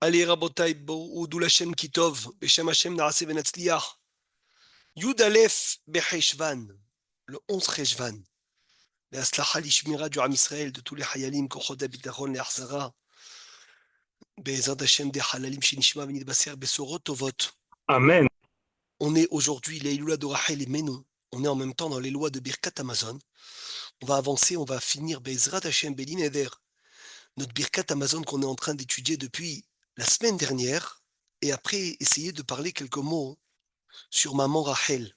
Allez, Rabotai, Boudou Lachem Kitov, Beshem Hashem Narase Venatzliach. Yud Aleph Beheshvan, le 11 Reshvan. Be'aslacha lishmira du Am Israël, de tous les Hayalim, Kochot Abitachon, les Achzara. Be'ezad Hashem des Halalim, Shinishma, Venidbaser, Besorot Tovot. Amen. On est aujourd'hui, les Iloula de Rachel et Menou. On est en même temps dans les lois de Birkat Amazon. On va avancer, on va finir Be'ezrat Hashem Belin Eder. Notre Birkat Amazon qu'on est en train d'étudier depuis la semaine dernière. Et après, essayer de parler quelques mots sur maman Rachel.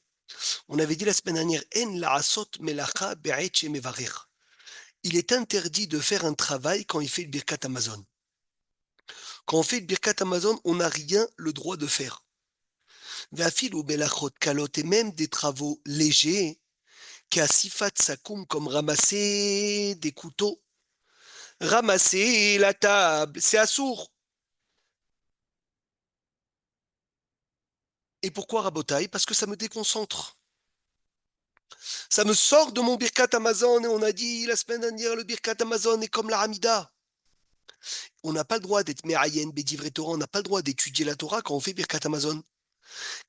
On avait dit la semaine dernière, En la'asot melacha be'et shemevarer. Il est interdit de faire un travail quand il fait le birkat Amazon. Quand on fait le birkat Amazon, on n'a rien le droit de faire. Ve'afil ou belachot kalot, et même des travaux légers, sifat sakoum, comme ramasser des couteaux, ramasser la table, c'est assourd. Et pourquoi rabotaille? Parce que ça me déconcentre. Ça me sort de mon birkat Amazon, et on a dit la semaine dernière, le birkat Amazon est comme la Hamida. On n'a pas le droit d'être Merayen, Bédivre Torah, on n'a pas le droit d'étudier la Torah quand on fait Birkat Amazon.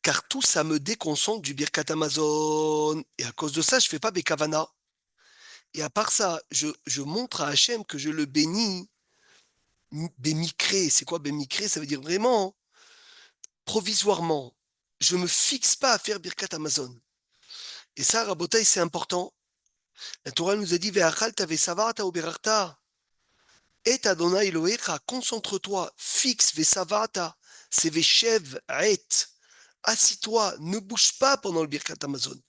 Car tout ça me déconcentre du Birkat Amazon. Et à cause de ça, je ne fais pas Bekavana. Et à part ça, je montre à Hachem que je le bénis. Bémikré, c'est quoi Bémikré? Ça veut dire vraiment provisoirement. Je ne me fixe pas à faire Birkat Amazon. Et ça, Rabotai, c'est important. La Torah nous a dit Ve'achal tave savarta uberarta. Et Adonai Elohecha, concentre-toi, fixe, Vesavata, c'est Veshev, et. Assis-toi, ne bouge pas pendant le Birkat Amazon.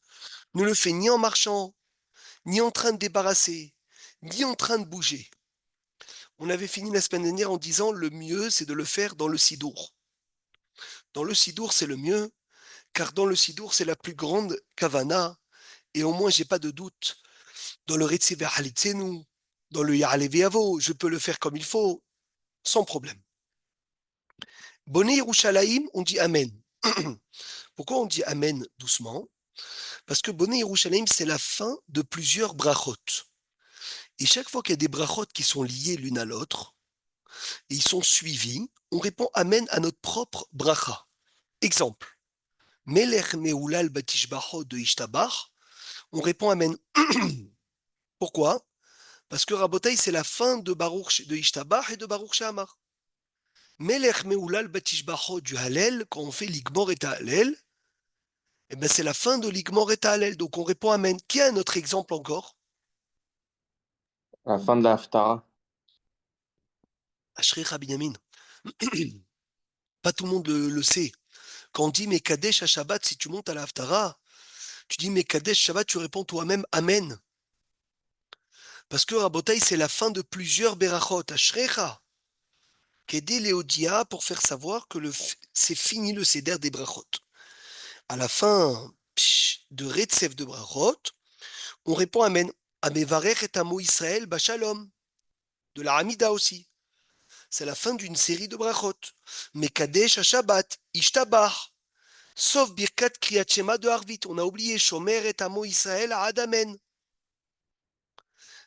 Ne le fais ni en marchant, ni en train de débarrasser, ni en train de bouger. On avait fini la semaine dernière en disant le mieux, c'est de le faire dans le Sidour. Dans le Sidour, c'est le mieux, car dans le Sidour, c'est la plus grande kavana, et au moins, j'ai pas de doute. Dans le Retziver Halitzenu, dans le Ya'aleviavo, je peux le faire comme il faut, sans problème. Bonnet Yerushalayim, on dit Amen. Pourquoi on dit Amen doucement? Parce que Bonnet Yerushalayim, c'est la fin de plusieurs brachot. Et chaque fois qu'il y a des brachot qui sont liés l'une à l'autre, et ils sont suivis, on répond Amen à notre propre bracha. Exemple, Melech Meulal Batishbacho de Ishtabach, on répond Amen. Pourquoi? Parce que Rabotai, c'est la fin de Baruch de Ishtabach et de Baruch She'amar. Melech Meulal Batishbacho du Hallel, quand on fait l'Igmor et Hallel, eh ben c'est la fin de l'Igmor et Hallel, donc on répond Amen. Qui a un autre exemple encore? La fin de la Haftara. Ashrei Binyamin. Pas tout le monde le sait. Quand on dit Mekadesh à Shabbat, si tu montes à la Haftara, tu dis Mekadesh Shabbat, tu réponds toi-même Amen. Parce que Rabotai, c'est la fin de plusieurs berachot. Ashrecha. Kedé Léodia pour faire savoir que c'est fini le Seder des brachot. À la fin de Retsef de brachot, on répond Amen. Amevarech et Amo Israël Bashalom. De la Hamida aussi. C'est la fin d'une série de brachot. Mekadesh à Shabbat, Ishtabach. Sauf Birkat Kriyat Shema de Harvit. On a oublié Shomer et Amo Israël à Adamen.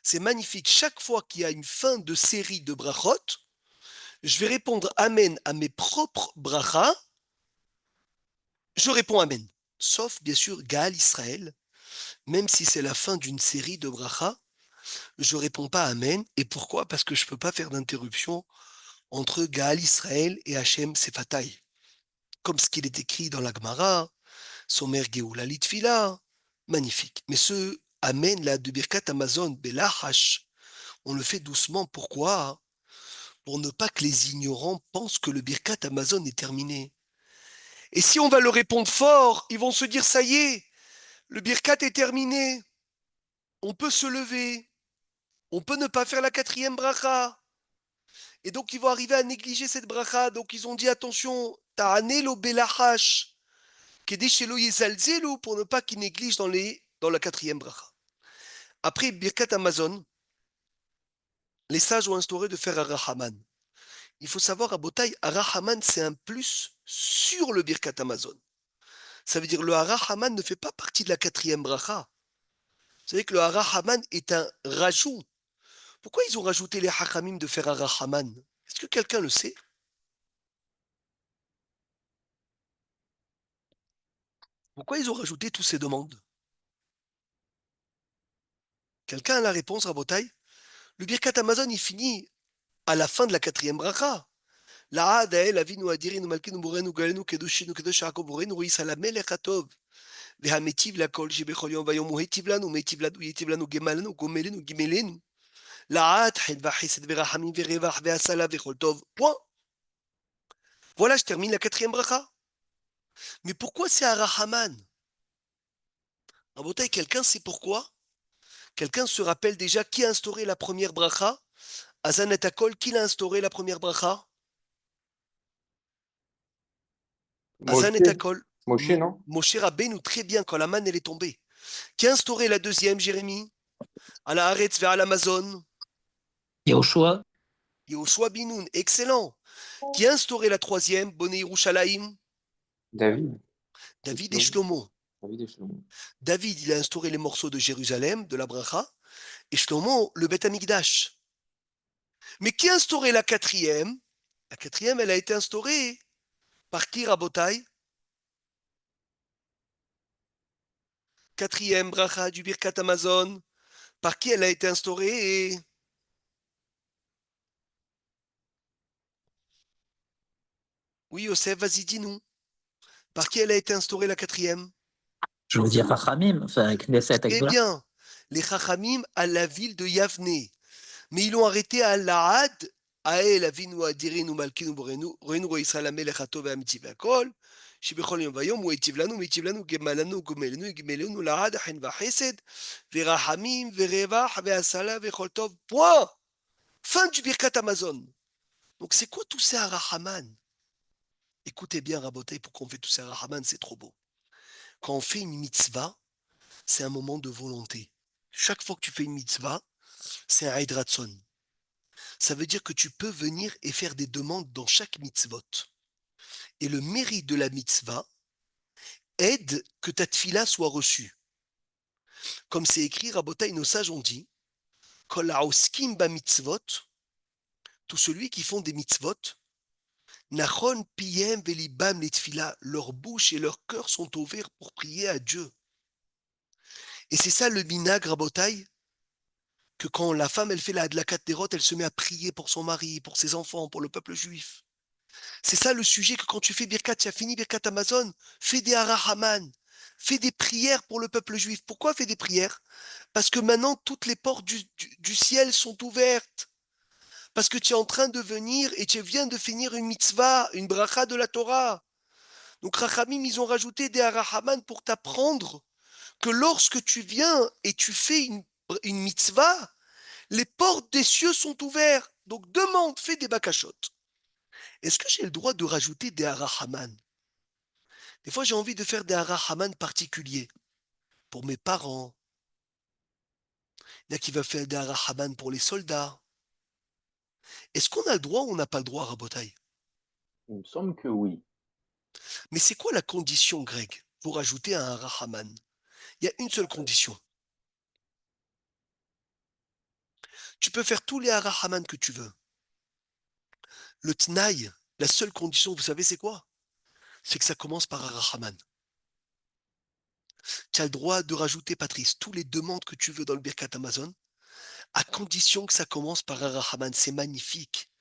C'est magnifique. Chaque fois qu'il y a une fin de série de brachot, je vais répondre Amen à mes propres brachas. Je réponds Amen. Sauf, bien sûr, Gaal Israël. Même si c'est la fin d'une série de brachas, je réponds pas Amen. Et pourquoi? Parce que je ne peux pas faire d'interruption entre Gaal Israël et Hachem Sefataï. Comme ce qu'il est écrit dans la Gemara, Somer Geoula Litfila. Magnifique. Mais ce Amen là de Birkat Amazon, Belahash, on le fait doucement. Pourquoi? Pour ne pas que les ignorants pensent que le Birkat Amazon est terminé. Et si on va le répondre fort, ils vont se dire ça y est, le Birkat est terminé. On peut se lever. On peut ne pas faire la quatrième bracha. Et donc ils vont arriver à négliger cette bracha. Donc ils ont dit attention, ta'anelo belachash, kedeshelo yezalzelu, pour ne pas qu'ils négligent dans la quatrième bracha. Après Birkat Amazon, les sages ont instauré de faire Arahaman. Il faut savoir, à Botaï, Arahaman, c'est un plus sur le Birkat Amazon. Ça veut dire le Arahaman ne fait pas partie de la quatrième bracha. Vous savez que le Arahaman est un rajout. Pourquoi ils ont rajouté les Hachamim de faire Arahaman? Est-ce que quelqu'un le sait? Pourquoi ils ont rajouté toutes ces demandes? Quelqu'un a la réponse, Rabotai? Le Birkat Amazon, il finit à la fin de la quatrième bracha. לעד האל אבינו אדירנו מלכנו מורנו גאלנו קדושינו קדוש יעקב מורנו הוא ישראל המלך הטוב והמיטיב לכל שבכל יום ויום הוא היטיב לנו ייטיב לנו גמלנו גומלנו גמלנו לעד חן וחסד ורחמים ורווח והצלה וכל טוב. Point. Voilà, je termine la quatrième bracha. Mais pourquoi c'est Arahaman? Rabotai, quelqu'un sait pourquoi? Quelqu'un se rappelle déjà qui a instauré la première bracha? Azanet Akol, qui l'a instauré la première bracha? Azanet Moshe, Akol. Moshe, non? Moshe Rabbeinu, très bien, quand la manne elle est tombée. Qui a instauré la deuxième, Jérémie? À la Haaretz vers l'Amazon. Yahushua, Yehoshua Binoun, excellent. Qui a instauré la troisième, Boné Yerushalayim? David. David et Shlomo. Shlomo. David et Shlomo. David, il a instauré les morceaux de Jérusalem, de la Bracha, et Shlomo, le Beth Amikdash. Mais qui a instauré la quatrième? La quatrième, elle a été instaurée par qui, Rabotai? Quatrième Bracha du Birkat Amazon. Par qui elle a été instaurée? Oui, Yosef, vas-y, dis-nous. Par qui elle a été instaurée la quatrième? je veux dire Rachamim, enfin Knesset Très Agdola. bien. Les Chachamim à la ville de Yavne. Mais ils l'ont arrêté à Laad, à El Avinu Adirinu Malkinu Borenu, Renu Israël Amelech Hatov Amiti Vakol, שבכל יום ויום הוא היטיב לנו גמלנו גמלנו גמלנו לעד חן וחסד ורחמים ורווח והצלה וכל טוב. Point. Fin du Birkat Amazon. Donc c'est quoi tout ça à Rahaman? Écoutez bien, Rabotai, pourquoi on fait tout ça à Rahaman, c'est trop beau. Quand on fait une mitzvah, c'est un moment de volonté. Chaque fois que tu fais une mitzvah, c'est un Eid Ratzon. Ça veut dire que tu peux venir et faire des demandes dans chaque mitzvot. Et le mérite de la mitzvah aide que ta tfila soit reçue. Comme c'est écrit, Rabotai, nos sages ont dit, Kol haoskim ba mitzvot, tout celui qui font des mitzvot, nachon piyem velibam les tfila, leur bouche et leur cœur sont ouverts pour prier à Dieu. Et c'est ça le minag, Rabotai, que quand la femme, elle fait la adlakat derot, elle se met à prier pour son mari, pour ses enfants, pour le peuple juif. C'est ça le sujet, que quand tu fais Birkat, tu as fini Birkat Amazon, fais des Harahaman, fais des prières pour le peuple juif. Pourquoi fais des prières? Parce que maintenant, toutes les portes du ciel sont ouvertes. Parce que tu es en train de venir et tu viens de finir une mitzvah, une bracha de la Torah. Donc Rachamim, ils ont rajouté des Harahaman pour t'apprendre que lorsque tu viens et tu fais une mitzvah, les portes des cieux sont ouvertes. Donc demande, fais des bakashot. Est-ce que j'ai le droit de rajouter des harahaman? Des fois, j'ai envie de faire des harahaman particuliers pour mes parents. Il y en a qui veulent faire des harahaman pour les soldats. Est-ce qu'on a le droit ou on n'a pas le droit, Rabotai? Il me semble que oui. Mais c'est quoi la condition, Greg, pour ajouter un harahaman? Il y a une seule condition. Tu peux faire tous les harahaman que tu veux. Le tnaï, la seule condition, vous savez, c'est quoi? C'est que ça commence par harahaman. Tu as le droit de rajouter, Patrice, tous les demandes que tu veux dans le Birkat Amazon, à condition que ça commence par un Rahaman. C'est magnifique.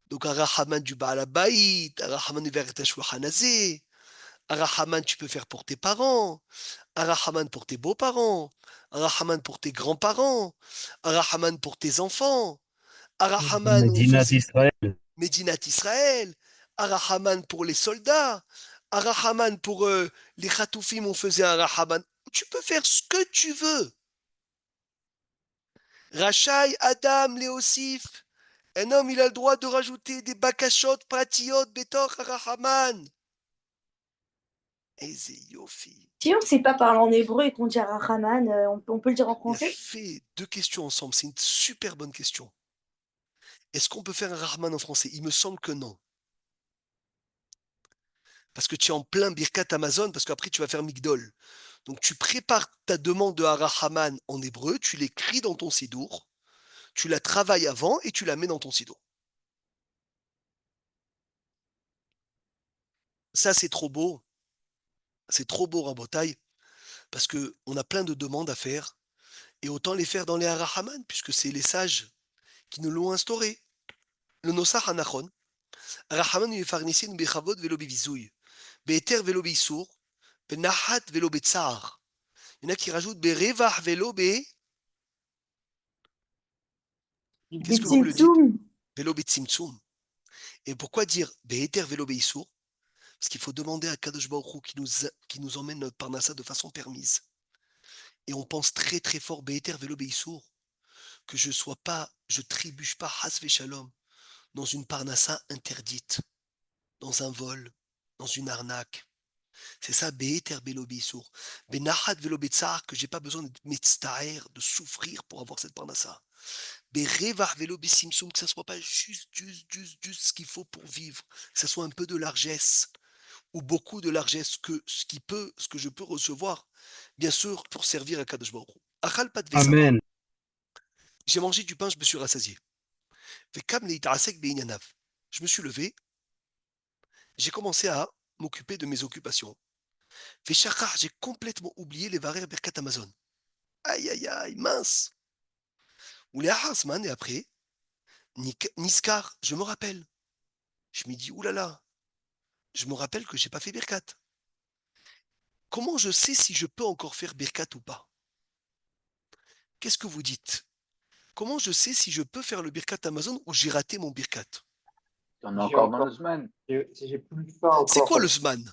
Donc, un Rahaman du Baal Habayit, un Rahaman du Veret HaShulchan Hazeh, un Rahaman tu peux faire pour tes parents, un Rahaman pour tes beaux-parents, un Rahaman pour tes grands-parents, un Rahaman pour tes enfants, un Rahaman où on Médina faisait d'Israël. Médinat Israël, un Rahaman pour les soldats, un Rahaman pour les Khatoufim, on faisait un Rahaman. Tu peux faire ce que tu veux. Rachai Adam Léosif. Un homme, il a le droit de rajouter des bakashot, pratiyot, betor, harahaman. Eze yofi. Si on ne sait pas parler en hébreu et qu'on dit Rahman, on peut le dire en Il a français? fait deux questions ensemble. C'est une super bonne question. Est-ce qu'on peut faire un rahman en français? Il me semble que non. Parce que tu es en plein birkat Amazon, parce qu'après tu vas faire Migdol. Donc tu prépares ta demande de harahaman en hébreu, tu l'écris dans ton sidour, tu la travailles avant et tu la mets dans ton sidour. Ça, c'est trop beau. C'est trop beau, Rabotai, parce qu'on a plein de demandes à faire, et autant les faire dans les Harahaman, puisque c'est les sages qui nous l'ont instauré. Le Nosach Hanachon, Harahaman Yefarnisin Bechavod Velo Bivizouy, Be'eter Velo Beisour, Be'nahat Velo Be'tsar. Il y en a qui rajoutent Be'revach Velo Be. Qu'est-ce que vous me le dites? Bitsimtsum. Velo Be'tzimtzum. Et pourquoi dire Be'eter Velo Beisour? Parce qu'il faut demander à Kadosh Baruch Hu qui nous emmène notre parnassa de façon permise. Et on pense très très fort Be'eter Velo Beisour, que je trébuche pas Has Shalom dans une parnassa interdite, dans un vol, dans une arnaque. C'est ça, Be'eter Velo Beisour. Be'nahat Velo Be'tsar, que j'ai pas besoin de m'extraire, de souffrir pour avoir cette parnassa. Be'revach Velo Be'simsum, que ça soit pas juste ce qu'il faut pour vivre, que ça soit un peu de largesse, ou beaucoup de largesse, ce que je peux recevoir, bien sûr, pour servir à Kadosh Baruch Hu. Achal pat vesava. Amen. J'ai mangé du pain, je me suis rassasié. Vekam leitarasek beinyanav. Je me suis levé, j'ai commencé à m'occuper de mes occupations. Veshachar, j'ai complètement oublié les varer berkat Amazon. Aïe aïe aïe, mince. Ou les Ahasman, et après, Niskar, je me rappelle. Je me dis, oulala, je me rappelle que j'ai pas fait berkat. Comment je sais si je peux encore faire berkat ou pas? Qu'est-ce que vous dites? Comment je sais si je peux faire le birkat Amazon ou j'ai raté mon birkat? On est encore dans le semaine. Si j'ai plus faim encore. C'est quoi le zman?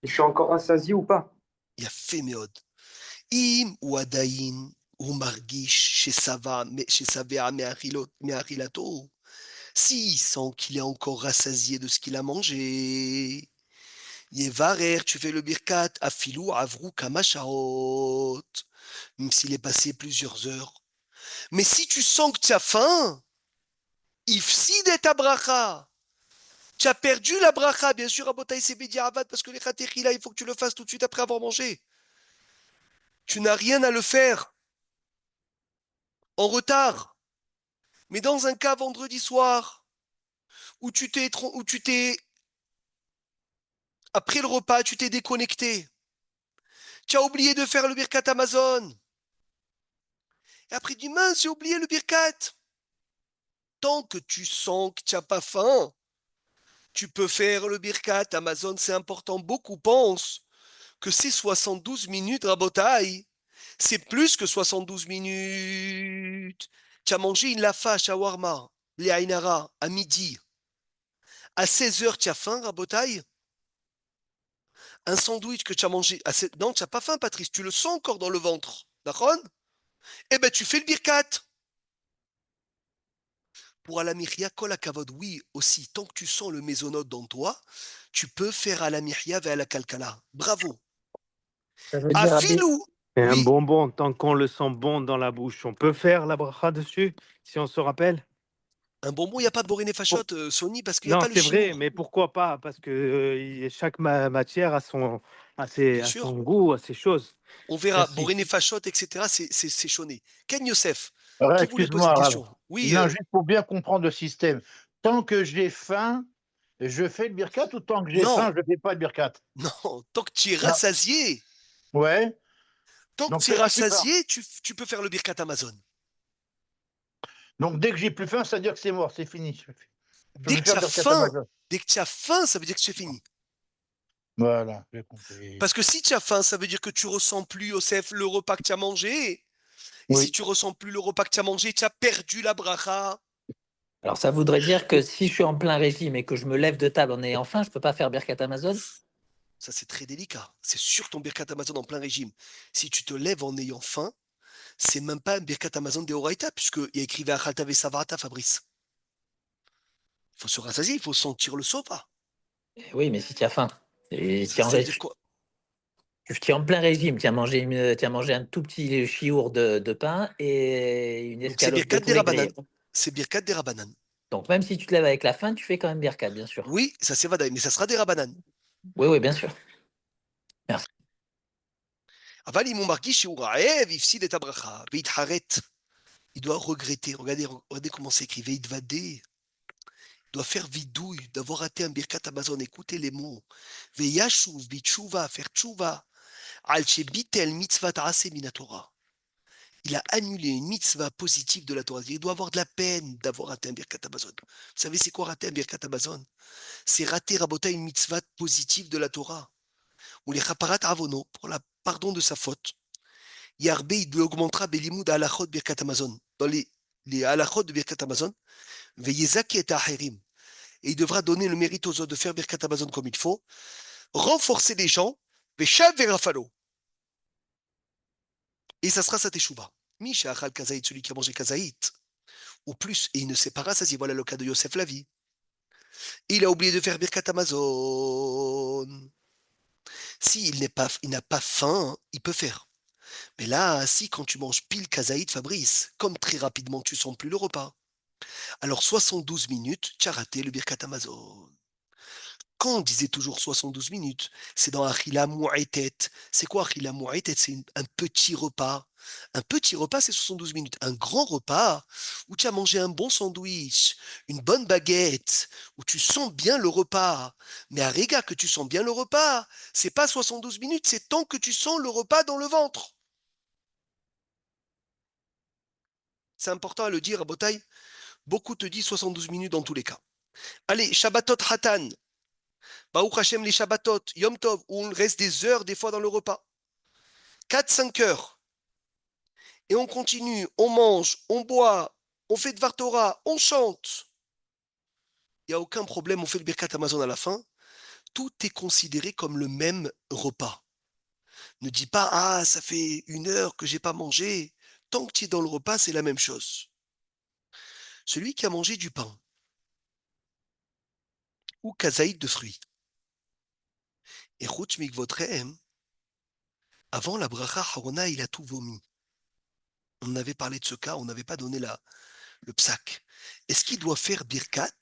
Je suis encore rassasié ou pas? Il y a fait méod. Im ou adaïn ou margish chez Sava, chez Savea me'achilato. S'il sent qu'il est encore rassasié de ce qu'il a mangé, Yevarer, tu fais le birkat, afilou avrou kamashaot, même s'il est passé plusieurs heures. Mais si tu sens que tu as faim, ifsid et abracha. Tu as perdu la bracha, bien sûr, à Botaï c'est Bediavad, parce que les khatechila, il faut que tu le fasses tout de suite après avoir mangé. Tu n'as rien à le faire en retard. Mais dans un cas vendredi soir, où tu t'es, après le repas, tu t'es déconnecté. Tu as oublié de faire le birkat Amazon. Et après, tu dis, mince, j'ai oublié le birkat. Tant que tu sens que tu n'as pas faim, tu peux faire le birkat Amazon, c'est important. Beaucoup pensent que c'est 72 minutes Rabotaï. C'est plus que 72 minutes. Tu as mangé une lafa, shawarma, les Ainara, à midi. À 16 heures, tu as faim, Rabotaï? Un sandwich que tu as mangé à 16... Non, tu n'as pas faim, Patrice. Tu le sens encore dans le ventre. D'accord? Eh bien, tu fais le birkat. Pour Alamiria, kol kavod, oui, aussi, tant que tu sens le mésonote dans toi, tu peux faire Alamiria vers la kalkala. Bravo. Ça veut dire, À Rabbi, filou. Et un Oui. bonbon, tant qu'on le sent bon dans la bouche, on peut faire la bracha dessus, si on se rappelle? Un bonbon, il n'y a pas de Boréné Fachot, Sony, parce qu'il n'y a Non, pas le c'est vrai, chinois. mais pourquoi pas? Parce que chaque matière a Bien a sûr. son goût, a ses choses. On verra. Merci. Boréné Fachot, etc. C'est choné. Ken Youssef, Ouais, qui voulait poser excuse-moi, une Rav. question? Oui, Non, juste pour bien comprendre le système. Tant que j'ai faim, je fais le birkat ou tant que j'ai non, faim, je ne fais pas le birkat? non. Tant que tu es Non. rassasié, Ouais. tant que Donc, tu es dès que j'ai plus faim. rassasié, tu peux faire le birkat Amazon. Donc, dès que j'ai plus faim, ça veut dire que c'est mort, c'est fini. Je Dès vais que tu faire as le birkat faim, Amazon. dès que tu as faim, ça veut dire que c'est fini. Voilà, j'ai compris. Parce que si tu as faim, ça veut dire que tu ressens plus, Youssef, le repas que tu as mangé. Et si Oui. tu ressens plus le repas que tu as mangé, tu as perdu la bracha. alors ça voudrait dire que si je suis en plein régime et que je me lève de table en ayant faim, je peux pas faire Birkat Amazon? Ça, c'est très délicat. C'est sur ton birkat Amazon en plein régime. Si tu te lèves en ayant faim, c'est même pas un birkat Amazon de Horaïta, puisqu'il y a écrit Ve'achalta ve'savarata, Fabrice. Il faut se rassasier, il faut sentir le sopa. Eh oui, mais si tu as faim, et tu es Ça veut dire quoi? tu es en plein régime, tu as mangé un tout petit chiour de pain et une Donc c'est escalope de birkat des poulet grillé. Rabanan. C'est birkat des Rabanan. Donc même si tu te lèves avec la faim, tu fais quand même Birkat, bien sûr. Oui, ça c'est Vadaï, mais ça sera des Rabanan. Oui, oui, bien sûr. Aval imon margi shiur ha'ev, ifsid et abracha, ve'itharet. Il doit regretter. Regardez comment c'est écrit. Ve'idvadé. doit faire vidouille d'avoir raté un Birkat Amazon. Écoutez les mots. Veyashuv bitshuva, faire tchouva. Al shebitel mitzvah ta'ase minatora. Il a annulé une mitzvah positive de la Torah. Il doit avoir de la peine d'avoir raté un Birkat Amazon. Vous savez, c'est quoi rater un Birkat Amazon? C'est rater, Rabota, une mitzvah positive de la Torah. Ou les chaparat avono, pour la pardon de sa faute. Yarbe, il augmentera Belimud à halachot Birkat Amazon. Dans les halachot de Birkat Amazon, Veyezaki et Aherim. Et il devra donner le mérite aux autres de faire Birkat Amazon comme il faut. Renforcer les gens, Veshav Verafalo. Et ça sera sa teshuva. Misha Achal Kazaït, celui qui a mangé Kazaït. Ou plus, et il ne sait pas rassasier. Voilà le cas de Yosef Lavi. Il a oublié de faire Birkat Amazon. S'il n'a pas faim, il peut faire. Mais là, si quand tu manges pile Kazaït, Fabrice, comme très rapidement tu sens plus le repas, alors 72 minutes, tu as raté le Birkat Amazon. Quand on disait toujours 72 minutes, c'est dans Achila Mu'etet. C'est quoi Achila Mu'etet? C'est un petit repas. Un petit repas, c'est 72 minutes. Un grand repas où tu as mangé un bon sandwich, une bonne baguette, où tu sens bien le repas. Mais à Réga, que tu sens bien le repas, c'est pas 72 minutes, c'est tant que tu sens le repas dans le ventre. C'est important à le dire à Botaï. Beaucoup te disent 72 minutes dans tous les cas. Allez, Shabbatot Hatan. Baruch Hashem les Shabbatot, Yom Tov, où on reste des heures des fois dans le repas. 4-5 heures. Et on continue, on mange, on boit, on fait Dvar Torah, on chante. Il n'y a aucun problème, on fait le Birkat Amazon à la fin. Tout est considéré comme le même repas. Ne dis pas, ah, ça fait 1 heure que j'ai pas mangé. Tant que tu es dans le repas, c'est la même chose. Celui qui a mangé du pain ou kazaïd de fruits, et Chutz Mikvotrehem, avant la bracha harona, il a tout vomi. On avait parlé de ce cas, on n'avait pas donné le psak. Est-ce qu'il doit faire birkat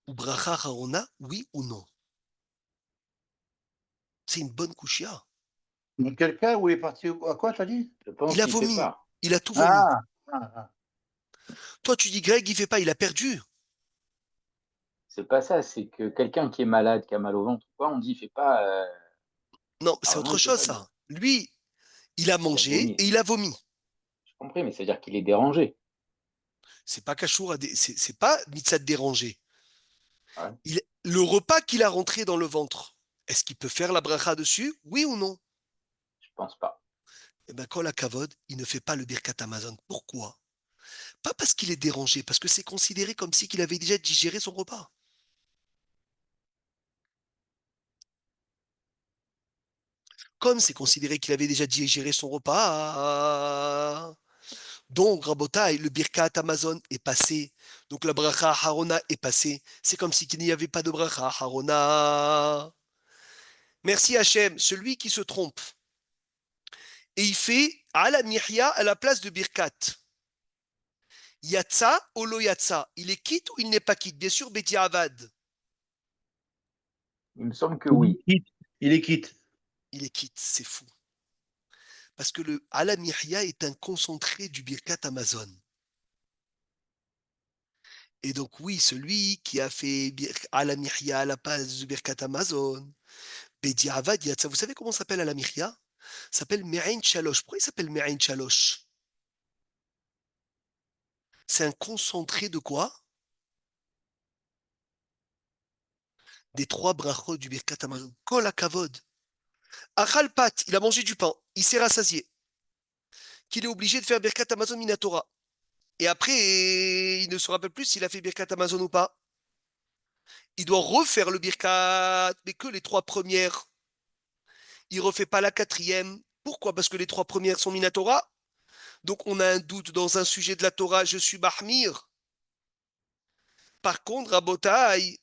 ou bracha harona, oui ou non? C'est une bonne kushia. Dans quel cas où il est parti à quoi, t'as dit? Je pense Il a qu'il fait vomi, pas. il a tout vomi. Ah, ah, ah. Toi, tu dis Greg, il fait pas, il a perdu. C'est pas ça, c'est que quelqu'un qui est malade, qui a mal au ventre, quoi, on dit, il fait pas. Non, c'est Pardon, autre il fait chose, pas. ça. Lui, il a Il a mangé vomi. et il a vomi. J'ai compris, mais c'est-à-dire qu'il est dérangé. C'est pas Kachour, c'est pas mitzat déranger. Ouais. Le repas qu'il a rentré dans le ventre, est-ce qu'il peut faire la bracha dessus? Oui ou non? Je pense pas. Eh bien, Kol Kavod, il ne fait pas le Birkat Amazon. Pourquoi? Pas parce qu'il est dérangé, parce que c'est considéré comme si qu'il avait déjà digéré son repas. Comme c'est considéré qu'il avait déjà digéré son repas. Donc, Rabotai, le Birkat Amazon est passé. Donc, la bracha Harona est passée. C'est comme si qu'il n'y avait pas de bracha Harona. Merci Hachem, celui qui se trompe. Et il fait à la Mihya à la place de Birkat. Yatsa ou lo Yatsa. Il est quitte ou il n'est pas quitte? Bien sûr, Beti Avad. Il me semble que oui. Il est quitte. Il est quitte, c'est fou. Parce que le Ala Mihya est un concentré du Birkat Amazon. Et donc, oui, celui qui a fait Ala Mihya à la place du Birkat Amazon, Bedi Avad Yatsa. Vous savez comment s'appelle Ala Mihya? Ça s'appelle Me'ain Chalosh. Pourquoi il s'appelle Me'ain Chalosh? C'est un concentré de quoi? Des 3 brachot du Birkat Amazon. Kol Kavod. Achal Pat, il a mangé du pain, il s'est rassasié. Qu'il est obligé de faire Birkat Amazon Minatora. Et après, il ne se rappelle plus s'il a fait Birkat Amazon ou pas. Il doit refaire le Birkat, mais que les 3 premières. Il ne refait pas la 4e. Pourquoi? Parce que les 3 premières sont Minatora. Donc on a un doute dans un sujet de la Torah, je suis Mahmir. Par contre, Rabotai,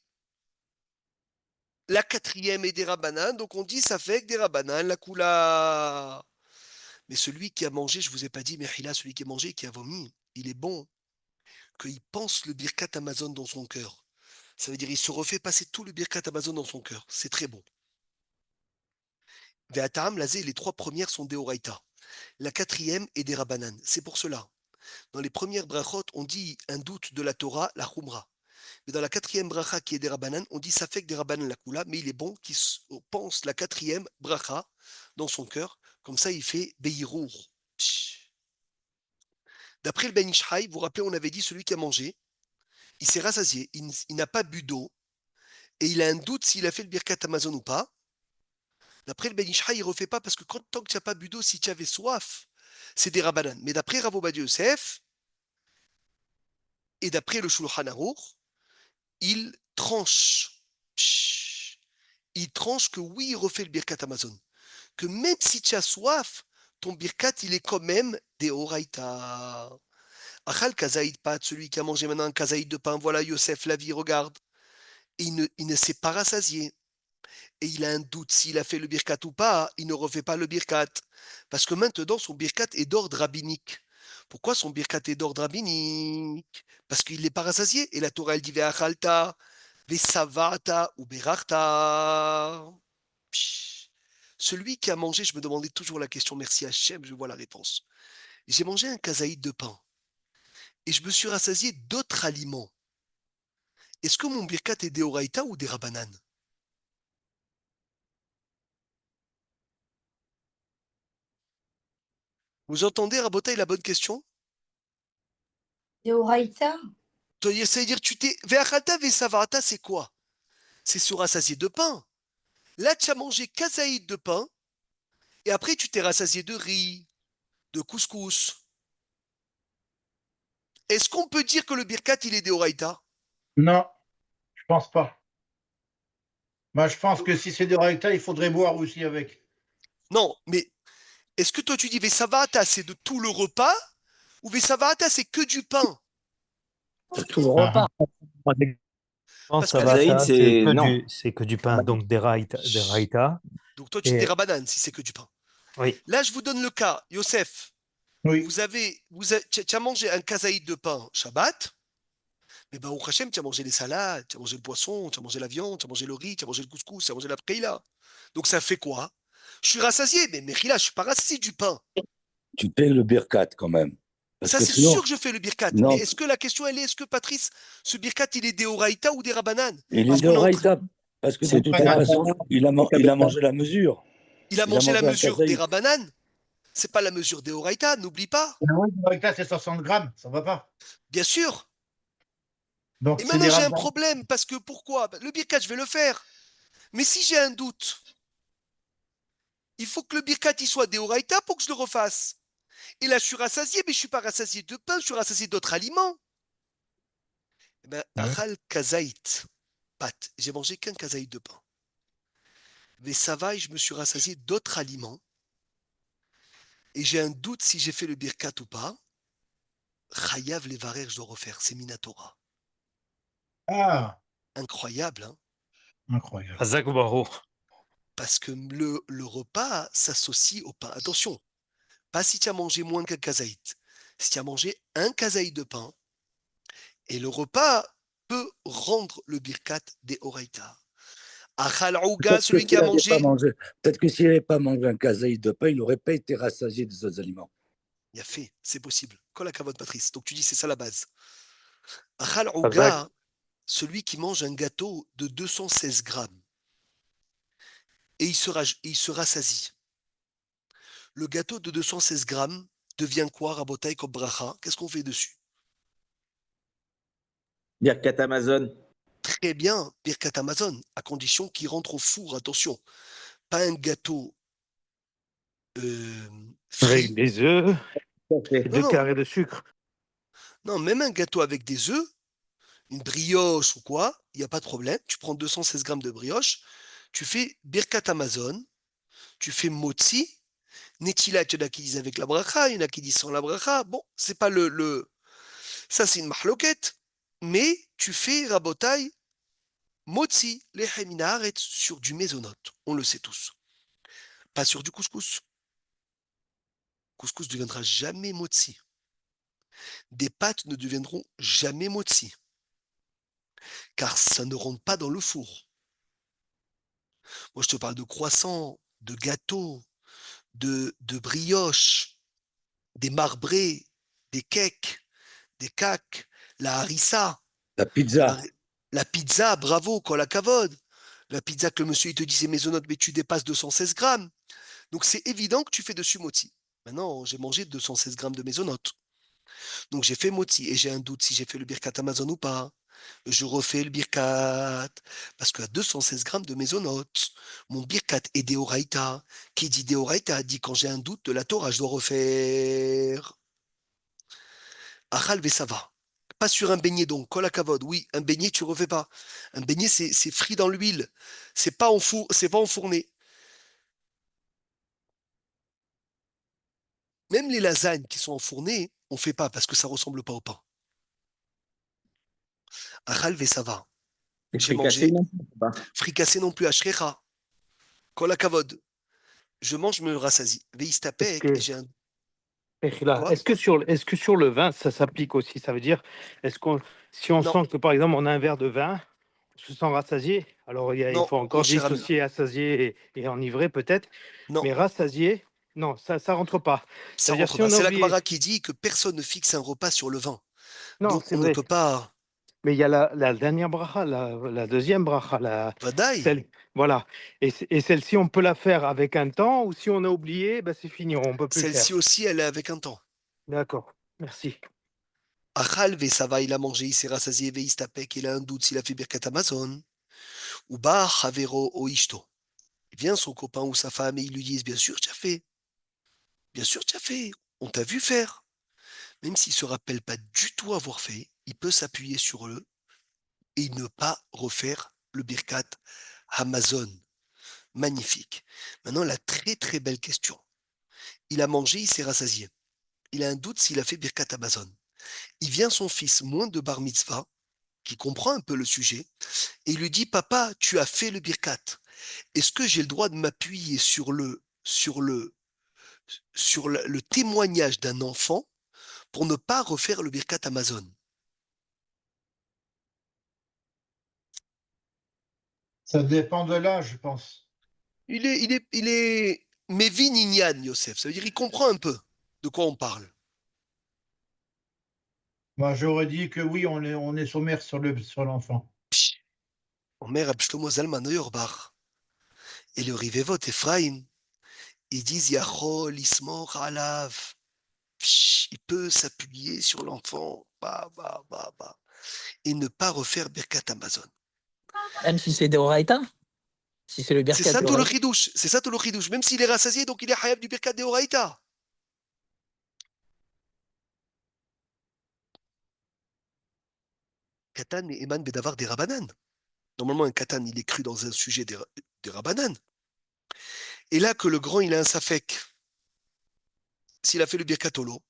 la 4e est des Rabbanan, donc on dit ça fait que des Rabbanan, la Kula. Mais celui qui a mangé, je ne vous ai pas dit, mais celui qui a mangé et qui a vomi, il est bon qu'il pense le Birkat Amazon dans son cœur. Ça veut dire qu'il se refait passer tout le Birkat Amazon dans son cœur. C'est très bon. Ve'atam, lazé, les 3 premières sont des Oraita. La 4e est des Rabbanan. C'est pour cela. Dans les premières brachot, on dit un doute de la Torah, la Khumra. Mais dans la quatrième bracha qui est des Rabbanan, on dit ça fait que des Rabbanan la Kula, mais il est bon qu'il pense la quatrième bracha dans son cœur. Comme ça, il fait Beyirour. D'après le Ben Ishai, vous vous rappelez, on avait dit celui qui a mangé, il s'est rassasié, il n'a pas bu d'eau, et il a un doute s'il a fait le Birkat Amazon ou pas. D'après le Ben Ishai, il ne refait pas parce que tant que tu n'as pas bu d'eau, si tu avais soif, c'est des Rabbanan. Mais d'après Rav Ovadia Yosef, et d'après le Shulchan Aruch, il tranche. Il tranche que oui, il refait le Birkat Amazon. Que même si tu as soif, ton Birkat, il est quand même des Horaïta. Achal kazaïd pat, celui qui a mangé maintenant un kazaïd de pain, voilà Yosef, la vie, regarde. Et il ne s'est pas rassasié. Et il a un doute s'il a fait le birkat ou pas, il ne refait pas le birkat. Parce que maintenant, son birkat est d'ordre rabbinique. Pourquoi son birkat est d'ordre rabbinique? Parce qu'il n'est pas rassasié. Et la Torah, elle dit Ve'achalta, Ve'savata ou Berachta. Celui qui a mangé, je me demandais toujours la question, merci Hachem, je vois la réponse. J'ai mangé un kazaïd de pain et je me suis rassasié d'autres aliments. Est-ce que mon birkat est des oraïta ou des rabanan? Vous entendez, Rabotaï, la bonne question? De Horaïta. Ça veut dire, tu t'es. Ve'achalta ve'savata, c'est quoi? C'est se rassasier de pain. Là, tu as mangé kazaïd de pain et après, tu t'es rassasié de riz, de couscous. Est-ce qu'on peut dire que le birkat, il est des oraïta? Non, je pense pas. Moi, je pense que si c'est de Raïta, il faudrait boire aussi avec. Non, mais est-ce que toi, tu dis ve'savata, c'est de tout le repas ou ve'savata, c'est que du pain? Tout le Ah, repas. Non, Parce ça que va, la- Kazaïd, ça, c'est non. c'est que du pain, donc des raïtas. Donc toi, tu dis Et rabanan si c'est que du pain. oui, Là, je vous donne le cas. Yosef, oui. tu as mangé un kazaïd de pain Shabbat, mais ben, au Hachem, tu as mangé les salades, tu as mangé le poisson, tu as mangé la viande, tu as mangé le riz, tu as mangé le couscous, tu as mangé la preila. Donc ça fait quoi? Je suis rassasié, mais Mechila, je suis pas rassasié du pain. Tu paies le birkat quand même. Parce Ça, que c'est sinon, sûr que je fais le birkat. Mais non, est-ce que la question, elle est, est-ce que Patrice, ce birkat, il est des oraïta ou des rabanan? il est Parce de qu'on est en train. Raïta. Parce que de C'est toute pas façon, il a mangé la mesure. Il a Il a mangé la mangé un mesure des kazaït. rabanan. C'est pas la mesure des oraïta, n'oublie pas. Ah oui, de Raïta, c'est 60 grammes, ça va pas. Bien sûr. Donc Et c'est maintenant, des j'ai un rabbins. problème parce que pourquoi? Le birkat, je vais le faire. Mais si j'ai un doute, il faut que le birkat il soit déoraïta pour que je le refasse. Et là, je suis rassasié, mais je ne suis pas rassasié de pain, je suis rassasié d'autres aliments. Eh ben, Ouais. achal kazaït, pâte. J'ai mangé qu'un kazaït de pain. Mais ça va, et je me suis rassasié d'autres aliments. Et j'ai un doute si j'ai fait le birkat ou pas. Chayav les varer, je dois refaire. C'est Minatora. Ah, Incroyable, hein? incroyable. Hazak Baruch. Parce que le repas s'associe au pain. Attention, pas si tu as mangé moins qu'un kazaït. Si tu as mangé un kazaït de pain, et le repas peut rendre le birkat des oraïta. Achal ouga, Peut-être que celui qui s'il a n'avait pas mangé. mangé, peut-être que s'il n'avait pas mangé un kazaït de pain, il n'aurait pas été rassasié des autres aliments. Il a fait, c'est possible. Kol hakavod, Patrice. Donc tu dis c'est ça la base. Achal Hazak. ouga, celui qui mange un gâteau de 216 grammes et il se rassasie. Le gâteau de 216 grammes devient quoi, Rabotai, comme bracha? Qu'est-ce qu'on fait dessus? Birkat Amazon. Très bien, Birkat Amazon, à condition qu'il rentre au four, attention. Pas un gâteau Avec frit. des œufs et Non, deux non, carrés de sucre. non, même un gâteau avec des œufs, une brioche ou quoi, il n'y a pas de problème. Tu prends 216 grammes de brioche, tu fais Birkat Amazon, tu fais Motzi, Netila, il y en a qui disent avec la bracha, il y en a qui disent sans la bracha. Bon, c'est pas ça c'est une mahloket, mais tu fais Rabotai, Motzi, les Haaretz sur du mésonote, on le sait tous. Pas sur du couscous. Couscous ne deviendra jamais Motzi. Des pâtes ne deviendront jamais Motzi, car ça ne rentre pas dans le four. Moi, je te parle de croissants, de gâteaux, de brioches, des marbrés, des cakes, des caques, la harissa. La La, pizza, La pizza, bravo, kol hakavod. La pizza que le monsieur il te disait maisonnote, mais tu dépasses 216 grammes. Donc c'est évident que tu fais dessus moti. Maintenant, j'ai mangé 216 grammes de maisonnote. Donc j'ai fait moti et j'ai un doute si j'ai fait le birkat Amazon ou pas. Je refais le birkat parce qu'à 216 grammes de maisonnote, mon birkat est deoraita. Qui dit deoraita dit quand j'ai un doute de la Torah, je dois refaire. Achal va. Pas sur un beignet donc, kol hakavod. Oui, un beignet tu refais pas. Un beignet c'est frit dans l'huile. C'est pas en four, c'est pas enfourné. Même les lasagnes qui sont enfournées, on fait pas parce que ça ressemble pas au pain. Achal va. Les J'ai fricassés, mangé non, je sais pas. fricassé non plus, ashrecha. Kol hakavod. Je mange, je me rassasie. Est-ce Veistapek, que, j'ai un. Echila, Quoi? est-ce que sur le vin, ça s'applique aussi? Ça veut dire, si on Non, sent que par exemple on a un verre de vin, on se sent rassasié, alors il non, faut mon encore cher ami. dissocier assasié et enivré peut-être, Non, mais rassasié, non, ça rentre pas. Ça ça veut dire rentre si pas. on a C'est la oublié, Gemara qui dit que personne ne fixe un repas sur le vin. non, Donc c'est on ne vrai, peut pas. mais il y a la dernière bracha, la deuxième bracha, Vadaï. celle, voilà, et celle-ci on peut la faire avec un temps ou si on a oublié, ben c'est fini, on peut plus le Celle-ci faire. aussi, elle est avec un temps. D'accord, merci. Achal ça va, il a mangé, il s'est rassasié, veistapek, il a un doute s'il a fait Birkat Amazon. Ou bah, Havero o Ishto. Il vient son copain ou sa femme et ils lui disent, bien sûr, tu as fait. Bien sûr, tu as fait. On t'a vu faire. Même s'il ne se rappelle pas du tout avoir fait, il peut s'appuyer sur eux et ne pas refaire le Birkat Amazon. Magnifique. Maintenant, la très très belle question. Il a mangé, il s'est rassasié. Il a un doute s'il a fait Birkat Amazon. Il vient son fils, moins de bar mitzvah, qui comprend un peu le sujet, et il lui dit, papa, tu as fait le Birkat. Est-ce que j'ai le droit de m'appuyer sur le témoignage d'un enfant pour ne pas refaire le Birkat Amazon? Ça dépend de l'âge, je pense. Il est Mevin Inyan, Yosef. Ça veut dire il comprend un peu de quoi on parle. Moi, j'aurais dit que oui, on est sommaire sur l'enfant. Omer Rab Shlomo Zalman Auerbach et le Rivevot Ephraim, ils disent Yachol Ismor Alav. Il peut s'appuyer sur l'enfant, et ne pas refaire Birkat Amazon. Même si c'est Deoraita, si c'est le C'est Birkat ça tout le Deoraita. chidouche. C'est ça tout le chidouche. Même s'il est rassasié, donc il est hayab du Birkat Deoraita. Katan et Eman Bedavar des Rabanan. Normalement, un katan, il est cru dans un sujet des Rabanan. Et là, que le grand, il a un safek. S'il a fait le Birkat Olo,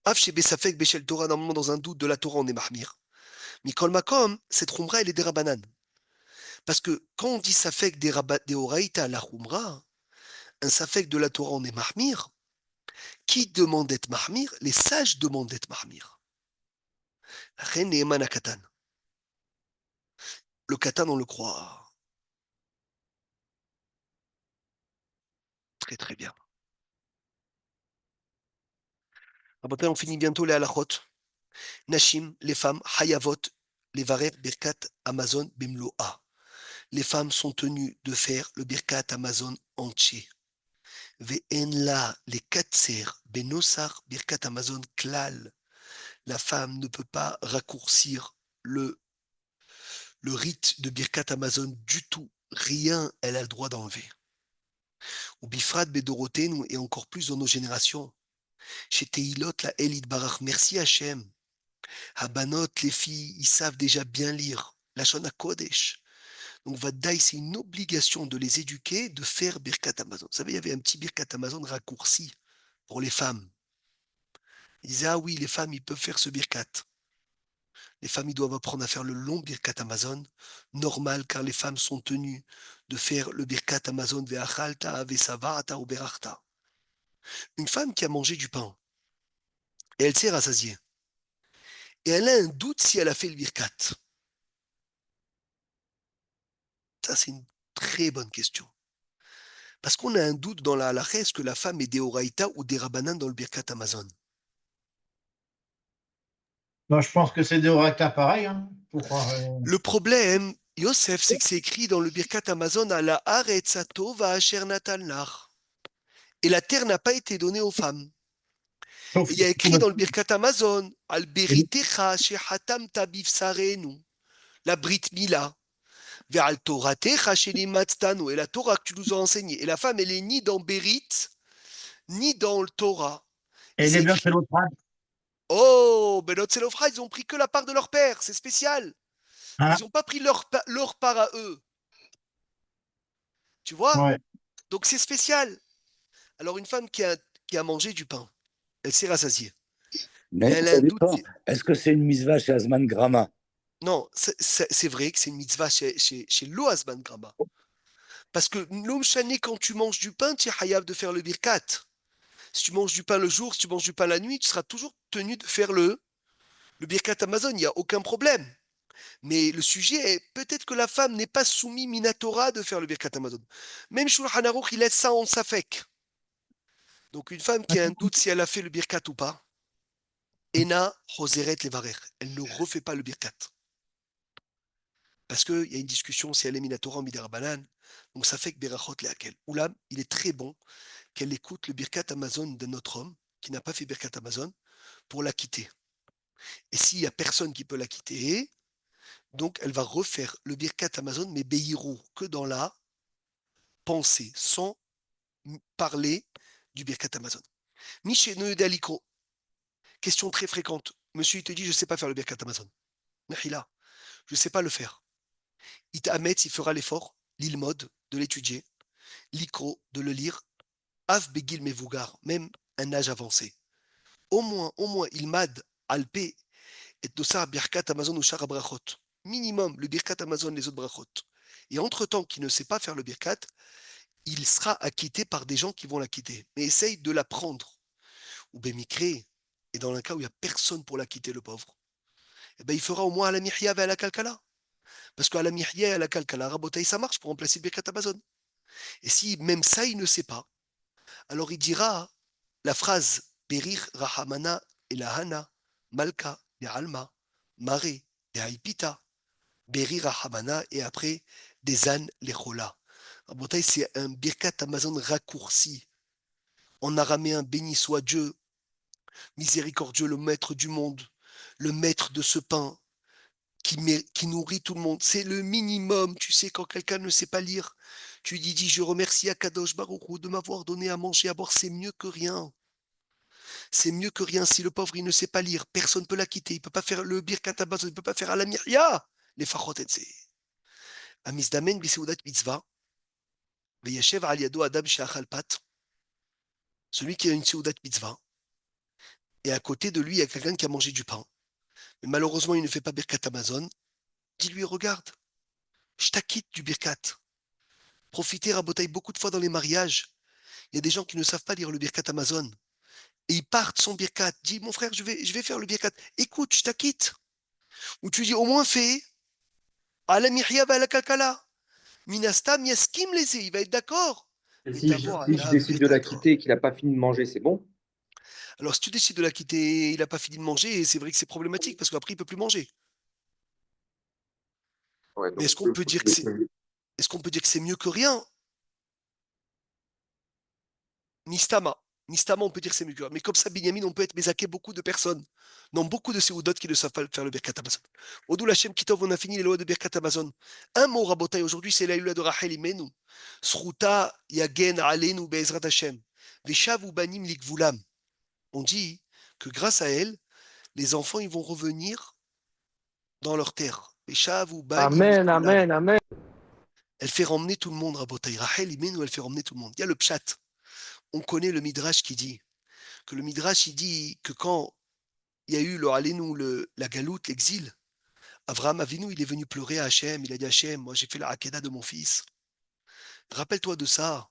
Af chez Besafek, Beshel Torah, normalement, dans un doute de la Torah, on est Mahmir. Mikol Makom, cette Khumra, elle est des Rabanan. Parce que quand on dit Safek des Oraïta, la Khumra, un Safek de la Torah, on est Mahmir. Qui demande d'être Mahmir? Les sages demandent d'être Mahmir. La reine est Eman Katan. Le Katan, on le croit. Très très bien. Après, on finit bientôt les halachot. Nashim, les femmes, Hayavot, les Varer, Birkat, Amazon, Bimloa. Les femmes sont tenues de faire le Birkat Amazon entier. Ve'enla, les Katser, Benosar, Birkat Amazon, Klal. La femme ne peut pas raccourcir le rite de Birkat Amazon du tout. Rien, elle a le droit d'enlever. Ou Bifrat Bedorotenu, et encore plus dans nos générations. Chez Teilot, la Elit Barach, merci Hachem. Habanot, les filles, ils savent déjà bien lire. La Shona Kodesh. Donc, Vadaï, c'est une obligation de les éduquer de faire Birkat Amazon. Vous savez, il y avait un petit Birkat Amazon raccourci pour les femmes. Ils disaient, ah oui, les femmes, ils peuvent faire ce Birkat. Les femmes, ils doivent apprendre à faire le long Birkat Amazon, normal, car les femmes sont tenues de faire le Birkat Amazon ve'achalta, ve'savata ou berachta. Une femme qui a mangé du pain, et elle s'est rassasiée, et elle a un doute si elle a fait le Birkat. Ça, c'est une très bonne question. Parce qu'on a un doute dans la halakha, est-ce que la femme est des Horaïta ou des Rabanan dans le Birkat Amazon? Moi, je pense que c'est des Oraita pareil. Hein, Le problème, Yosef, c'est que c'est écrit dans le Birkat Amazon à la Haretzato va Asher Natalnar. Et la terre n'a pas été donnée aux femmes. sauf Et il y a écrit dans le Birkat Amazon, Al Beritecha Shehatam Tabif Sarenu, la Brit Mila. Ve'al Toratecha Shelimatztanu, et la Torah que tu nous as enseignée. Et la femme, elle est ni dans Berit, ni dans le Torah. Et et les c'est Blancs, écrit. c'est l'autre phrase. Oh, ben notre Zelofra, ils ont pris que la part de leur père, c'est spécial. Hein, Ils n'ont pas pris leur part à eux. Tu vois? ouais. Donc c'est spécial. Alors une femme qui a mangé du pain, elle s'est rassasiée. Mais Mais elle a ça un doute. dépend. Est-ce que c'est une mitzvah chez Azman Grama? Non, c'est vrai que c'est une mitzvah chez Loasban Grama. Parce que l'homme chané, quand tu manges du pain, tu es hayab de faire le birkat. Si tu manges du pain le jour, si tu manges du pain la nuit, tu seras toujours tenu de faire le birkat Amazon, il n'y a aucun problème. Mais le sujet est peut-être que la femme n'est pas soumise minatora de faire le birkat Amazon. Même Shulchan Aruch, il laisse ça en safek. Donc une femme qui a un doute si elle a fait le birkat ou pas, Ena Hoseret Levarer, elle ne refait pas le birkat. Parce qu'il y a une discussion si elle est minatora ou midarabanan. Donc ça fait que Berachot Leakel. Oulam, il est très bon qu'elle écoute le birkat Amazon d'un autre homme qui n'a pas fait birkat Amazon pour la quitter. Et s'il n'y a personne qui peut la quitter, donc elle va refaire le birkat Amazon, mais Beirou, que dans la pensée, sans parler du birkat Amazon. Michel Daliko, question très fréquente. Monsieur, il te dit, je ne sais pas faire le birkat Amazon. Nahila, je ne sais pas le faire. Ahmed, il fera l'effort, l'ilmod, de l'étudier, l'ikro, de le lire, av begil mevougar, même un âge avancé. Au moins, il mad alpé et dossar birkat Amazon ou shara brachot. Minimum, le birkat Amazon, les autres brachot. Et entre-temps, qui ne sait pas faire le birkat, il sera acquitté par des gens qui vont l'acquitter. Mais essaye de l'apprendre. Ou bémicré, et dans un cas où il n'y a personne pour l'acquitter, le pauvre, eh ben, il fera au moins à la mihya et à la kalkala. Parce qu'à la mihya et à la kalkala, rabotaï, ça marche pour remplacer le birkat Amazon. Et si même ça, il ne sait pas, alors il dira la phrase Berir Rahamana Elahana Malka de Alma Mare de Haipita Berir Rahamana et après des ânes les Chola. Rabotaï, c'est un birkat Amazon raccourci. En araméen, béni soit Dieu, miséricordieux, le maître du monde, le maître de ce pain qui nourrit tout le monde. C'est le minimum. Tu sais, quand quelqu'un ne sait pas lire, tu lui dis, je remercie Akadosh Baruch Hu de m'avoir donné à manger, à boire. C'est mieux que rien. C'est mieux que rien. Si le pauvre, il ne sait pas lire, personne ne peut l'acquitter. Il ne peut pas faire le birkat Amazon, il ne peut pas faire à la mirya. Les fachot et c'est. Amizdamen biseudat mitzvah. Veyashev al yado adam she'achal pat. Celui qui a une seudat mitzvah. Et à côté de lui, il y a quelqu'un qui a mangé du pain. Mais malheureusement, il ne fait pas birkat Amazon. Dis-lui, regarde, je t'acquitte du birkat. Profitez, rabotaille, beaucoup de fois dans les mariages. Il y a des gens qui ne savent pas lire le birkat Amazon. Et ils partent sans birkat. Dis, mon frère, je vais faire le birkat. Écoute, je t'acquitte. Ou tu dis, au moins fais. À la mihya va la kalkala. Minastam yaskim les il va être d'accord. Et Mais si d'abord, si je décide de la quitter et qu'il n'a pas fini de manger, c'est bon? Alors, si tu décides de la quitter, il n'a pas fini de manger, c'est vrai que c'est problématique parce qu'après, il ne peut plus manger. Ouais, Mais donc est-ce qu'on peut dire que c'est mieux que rien? Nistama. Nistama, on peut dire que c'est mieux que rien. Mais comme ça, Binyamin, on peut être mésaké beaucoup de personnes. Non, beaucoup de ces oudotes qui ne savent pas faire le Birkat Amazon. Odou Lachem Kitov, on a fini les lois de Birkat Amazon. Un mot, Rabotai, aujourd'hui, c'est la loi de Rachel Imenu. Sruta Yagen Alenu Be'ezrat Hashem. Veshavu Banim Likvulam. On dit que grâce à elle, les enfants, ils vont revenir dans leur terre. Veshavu Banim Amen, Likvulam. amen, amen. Elle fait ramener tout le monde, Rabotai. Rachel Imenu, elle fait ramener tout le monde. Il y a le pshat. On connaît le Midrash qui dit que le Midrash, il dit que quand il y a eu le Alénou, la galoute, l'exil, Avraham Avinu, il est venu pleurer à Hachem. Il a dit Hachem, moi j'ai fait la Hakeda de mon fils. Rappelle-toi de ça.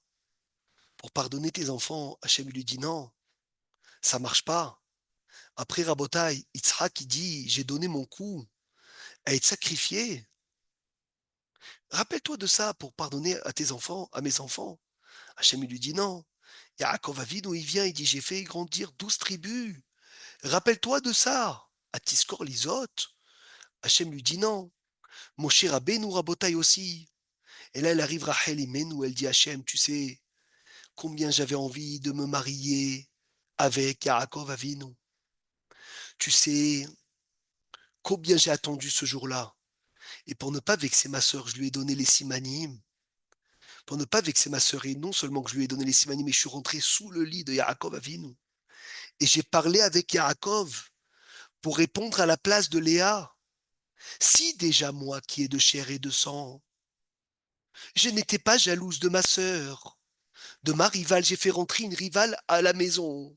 Pour pardonner tes enfants, Hachem lui dit non, ça marche pas. Après Rabotai, Yitzhak il dit j'ai donné mon coup à être sacrifié. Rappelle-toi de ça pour pardonner à tes enfants, à mes enfants. Hachem lui dit non. Yaakov Avinu, il vient, il dit j'ai fait grandir 12 tribus. Rappelle-toi de ça. Atiskor Lizot. Hachem lui dit non. Moshe Rabbeinu Rabotai aussi. Et là, elle arrive Rachel Imenu, elle dit Hachem, tu sais combien j'avais envie de me marier avec Yaakov Avinu. Tu sais combien j'ai attendu ce jour-là. Et pour ne pas vexer ma sœur, je lui ai donné les simanim. Pour ne pas vexer ma sœur, et non seulement que je lui ai donné les simanim, mais je suis rentré sous le lit de Yaakov Avinu. Et j'ai parlé avec Yaakov pour répondre à la place de Léa. Si déjà moi qui ai de chair et de sang, je n'étais pas jalouse de ma sœur, de ma rivale, j'ai fait rentrer une rivale à la maison.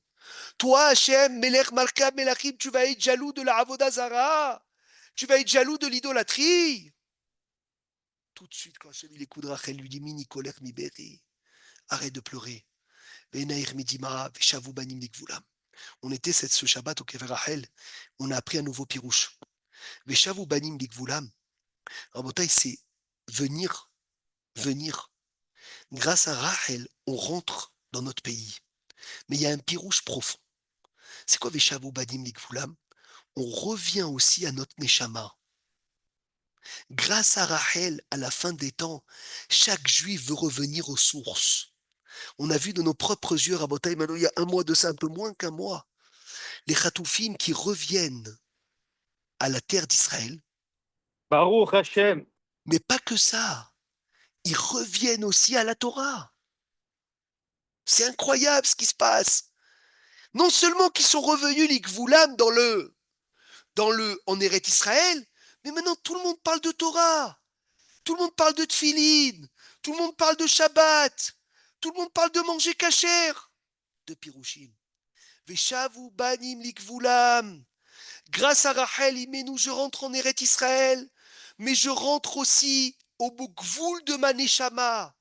Toi, Hachem, Melech Malka Melachim, tu vas être jaloux de la Avodah Zara, tu vas être jaloux de l'idolâtrie. Tout de suite, quand Hachem il écoute Rachel, lui dit Mini kolech mi beri, arrête de pleurer. Venaïr midima, veshavu banim likvulam. On était ce Shabbat au Kever Rachel, on a appris un nouveau pirouche. Veshavu banim likvulam. Rabotai, c'est venir. Grâce à Rachel, on rentre dans notre pays. Mais il y a un pirouche profond. C'est quoi Veshavu banim likvulam? On revient aussi à notre Neshama. Grâce à Rachel, à la fin des temps, chaque juif veut revenir aux sources. On a vu de nos propres yeux, Rabotai, maintenant il y a un mois de ça, un peu moins qu'un mois, les Chatoufim qui reviennent à la terre d'Israël. Baruch Hashem. Mais pas que ça. Ils reviennent aussi à la Torah. C'est incroyable ce qui se passe. Non seulement qu'ils sont revenus l'Ikvoulam en Eretz Israël, mais maintenant tout le monde parle de Torah. Tout le monde parle de Tfilin. Tout le monde parle de Shabbat. Tout le monde parle de manger kasher. De Pirouchim. Veshavu banim l'Ikvoulam. Grâce à Rachel Imenu, je rentre en Eretz Israël, mais je rentre aussi au Gvoul de ma Neshama.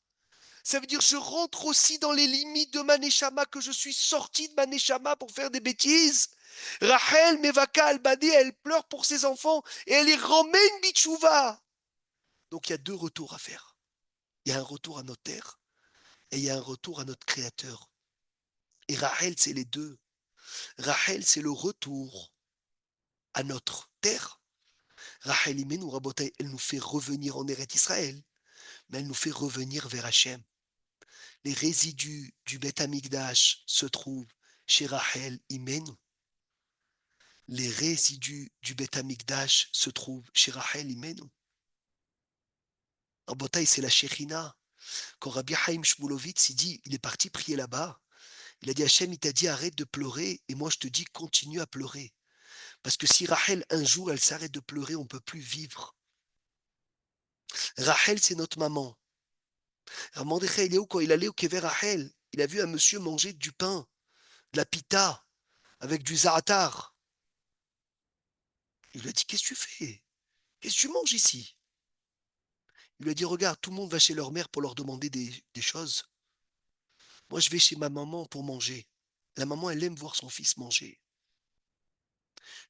Ça veut dire je rentre aussi dans les limites de ma Neshama, que je suis sorti de ma Neshama pour faire des bêtises. Rachel Mevaka Albadi, elle pleure pour ses enfants et elle les ramène Bitchouva. Donc il y a deux retours à faire. Il y a un retour à notre terre et il y a un retour à notre Créateur. Et Rachel, c'est les deux. Rachel, c'est le retour à notre terre. Rachel Imenu Rabotai, elle nous fait revenir en Eretz Israël, mais elle nous fait revenir vers Hachem. Les résidus du Beth Amikdash se trouvent chez Rachel Imenu. Les résidus du Beth Amikdash se trouvent chez Rachel Imenu. Rabotai, c'est la Shechina. Quand Rabbi Chaim Shmulevitz, il est parti prier là-bas, il a dit Hachem, il t'a dit arrête de pleurer, et moi je te dis continue à pleurer. Parce que si Rachel, un jour, elle s'arrête de pleurer, on ne peut plus vivre. Rachel, c'est notre maman. Mordechai, il est où quand il allait au Kever Rachel? Il a vu un monsieur manger du pain, de la pita, avec du za'atar. Il lui a dit, qu'est-ce que tu fais? Qu'est-ce que tu manges ici? Il lui a dit, regarde, tout le monde va chez leur mère pour leur demander des choses. Moi, je vais chez ma maman pour manger. La maman, elle aime voir son fils manger.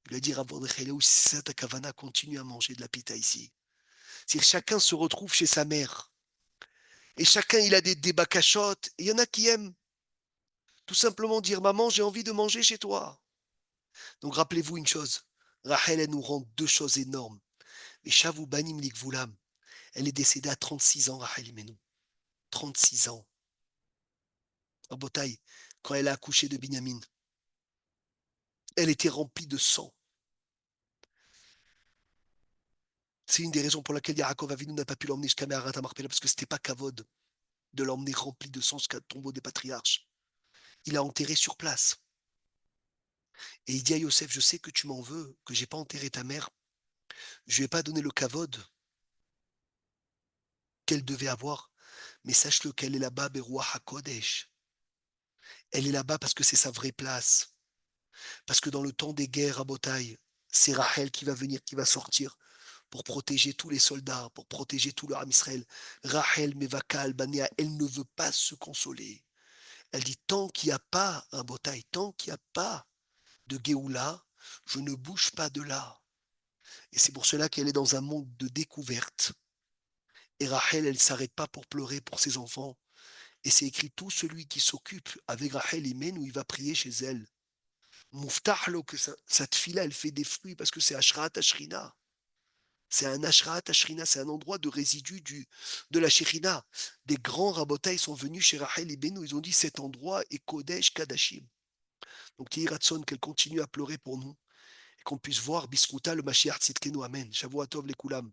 Il lui a dit, Rav Mordechai, si c'est ta kavana, continue à manger de la pita ici. C'est-à-dire chacun se retrouve chez sa mère. Et chacun, il a des débats cachottes. Et il y en a qui aiment tout simplement dire, maman, j'ai envie de manger chez toi. Donc rappelez-vous une chose. Rachel, elle nous rend deux choses énormes. Et Shavu Banim Likvulam, elle est décédée à 36 ans, Rachel Imenu. 36 ans. En Botaï, quand elle a accouché de Binyamin, elle était remplie de sang. C'est une des raisons pour laquelle Yaakov Avinu n'a pas pu l'emmener jusqu'à Meharat Marpella, parce que c'était pas kavod de l'emmener rempli de sang jusqu'à le tombeau des patriarches. Il a enterré sur place. Et il dit à Yosef, je sais que tu m'en veux, que j'ai pas enterré ta mère. Je lui ai pas donné le kavod qu'elle devait avoir. Mais sache-le qu'elle est là-bas, Beruah HaKodesh. Elle est là-bas parce que c'est sa vraie place. Parce que dans le temps des guerres à Botaï, c'est Rachel qui va venir, qui va sortir pour protéger tous les soldats, pour protéger tout le Ham Israël. Rachel Mevakal Banéa, elle ne veut pas se consoler. Elle dit, tant qu'il n'y a pas un Botaï, tant qu'il n'y a pas de Géoula, je ne bouge pas de là. Et c'est pour cela qu'elle est dans un monde de découverte. Et Rachel, elle ne s'arrête pas pour pleurer pour ses enfants. Et c'est écrit, tout celui qui s'occupe avec Rachel Imen, où il va prier chez elle. Mouftahlo, que cette fille-là, elle fait des fruits parce que c'est Ashrat Ashrina. C'est un Ashrat Ashrina, c'est un endroit de résidu de la Shirina. Des grands rabotaïs sont venus chez Rachel et Beno, ils ont dit cet endroit est Kodesh Kadashim. Donc Yehi Ratson, qu'elle continue à pleurer pour nous et qu'on puisse voir Bisruta le Mashiach Tzidkenu. Amen. Shavuot Tov les Kulam.